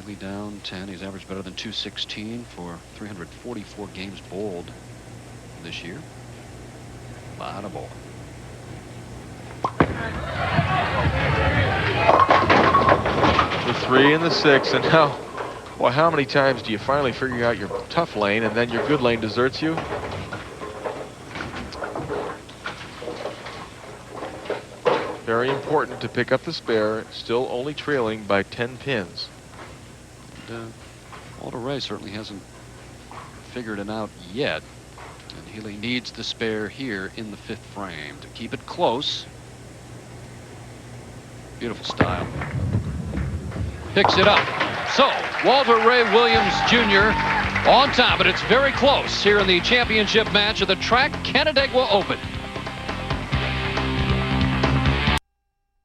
Healy down 10. He's averaged better than 216 for 344 games bowled this year. A lot of ball. The 3 and the 6, and now, well, how many times do you finally figure out your tough lane and then your good lane deserts you? Very important to pick up the spare, still only trailing by 10 pins. And, Walter Ray certainly hasn't figured it out yet. And Healy needs the spare here in the 5th frame to keep it close. Beautiful style. Picks it up. So, Walter Ray Williams Jr. on top, but it's very close here in the championship match of the Track Canandaigua Open.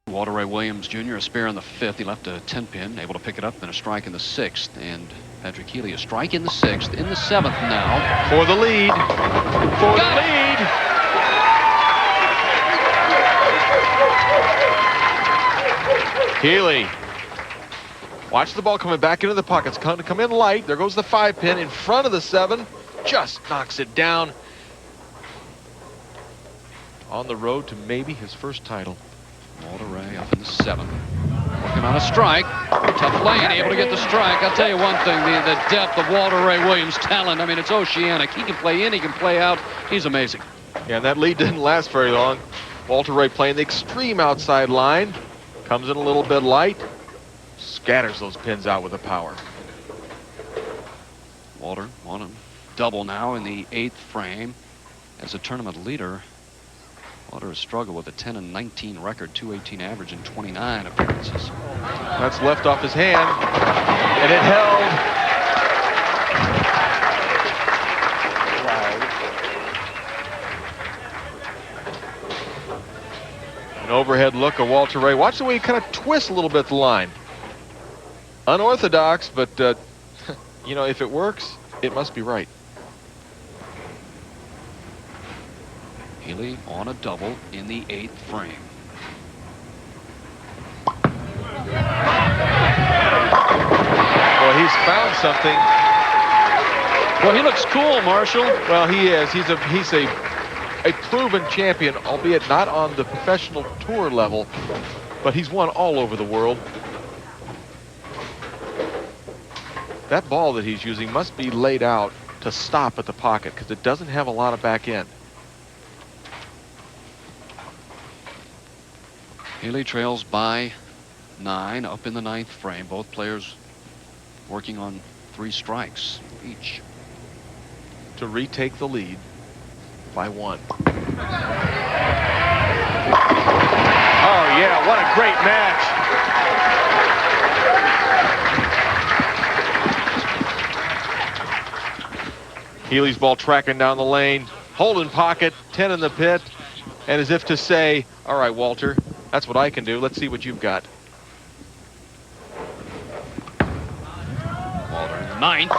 Walter Ray Williams Jr. a spare in the 5th. He left a 10-pin, able to pick it up, and a strike in the 6th. And Patrick-Healey a strike in the 6th, in the 7th now. For the lead. For the lead. Healy. Watch the ball coming back into the pockets. Come in light. There goes the 5-pin in front of the 7. Just knocks it down. On the road to maybe his first title. Walter Ray up in the 7th. Working on a strike. Tough lane, able to get the strike. I'll tell you one thing, the depth of Walter Ray Williams' talent, I mean, it's oceanic. He can play in, he can play out. He's amazing. Yeah, and that lead didn't last very long. Walter Ray playing the extreme outside line. Comes in a little bit light. Scatters those pins out with the power. Walter on a double now in the 8th frame. As a tournament leader, Walter has struggled with a 10 and 19 record, 218 average in 29 appearances. That's left off his hand, and it held. An overhead look of Walter Ray. Watch the way he kind of twists a little bit the line. Unorthodox, but you know, if it works, it must be right. Healy on a double in the 8th frame. Well, he's found something. Well, he looks cool, Marshall. Well, he is. He's a proven champion, albeit not on the professional tour level, but he's won all over the world. That ball that he's using must be laid out to stop at the pocket because it doesn't have a lot of back end. Healy trails by 9 up in the 9th frame. Both players working on 3 strikes each. To retake the lead by 1. Oh yeah, what a great match. Healy's ball tracking down the lane, holding pocket, 10 in the pit, and as if to say, all right, Walter, that's what I can do. Let's see what you've got. Walter in the 9th.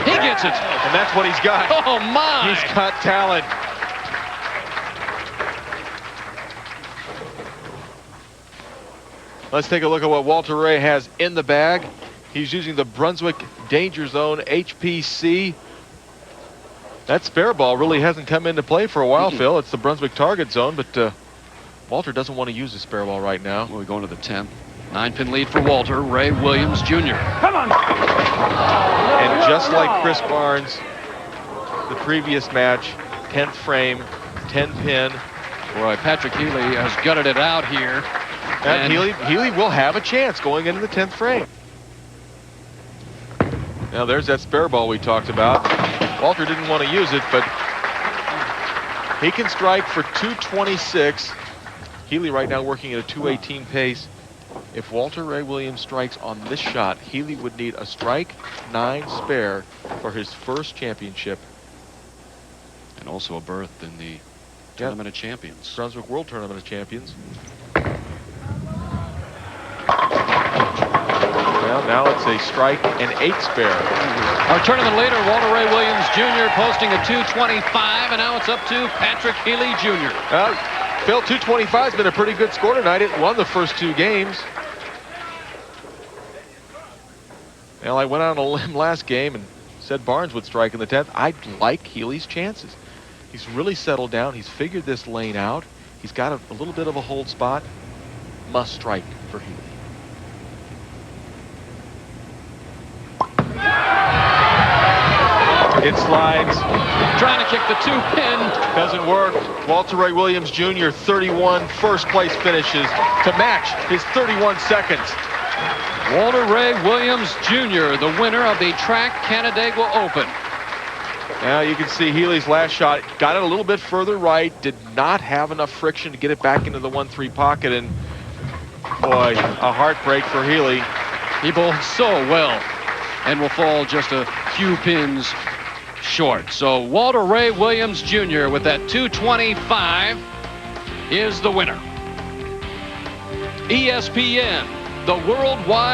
He gets it. And that's what he's got. Oh, my. He's got talent. Let's take a look at what Walter Ray has in the bag. He's using the Brunswick Danger Zone HPC. That spare ball really hasn't come into play for a while, Phil. It's the Brunswick Target Zone, but Walter doesn't want to use the spare ball right now. Well, we're going to the 10th. 9-pin lead for Walter Ray Williams Jr. Come on. And just like Chris Barnes, the previous match, 10th frame, 10-pin. Boy, Patrick-Healey has gutted it out here. And Healy will have a chance going into the 10th frame. Now there's that spare ball we talked about. Walter didn't want to use it, but he can strike for 226. Healy right now working at a 218 pace. If Walter Ray Williams strikes on this shot, Healy would need a strike 9 spare for his first championship. And also a berth in the Tournament of Champions. Brunswick World Tournament of Champions. Well, now it's a strike and 8 spare. Our tournament leader, Walter Ray Williams Jr., posting a 225, and now it's up to Patrick-Healey Jr. Phil, 225 has been a pretty good score tonight. It won the first 2 games. Well, I went out on a limb last game and said Barnes would strike in the 10th. I like Healy's chances. He's really settled down. He's figured this lane out. He's got a little bit of a hold spot. Must strike for Healy. It slides. Trying to kick the 2-pin. Doesn't work. Walter Ray Williams Jr. 31 first place finishes to match his 31 seconds. Walter Ray Williams Jr., the winner of the Track Canandaigua Open. Now you can see Healy's last shot. Got it a little bit further right. Did not have enough friction to get it back into the 1-3 pocket. And boy, a heartbreak for Healy. He bowled so well and will fall just a few pins short. So Walter Ray Williams Jr. with that 225 is the winner. ESPN, the worldwide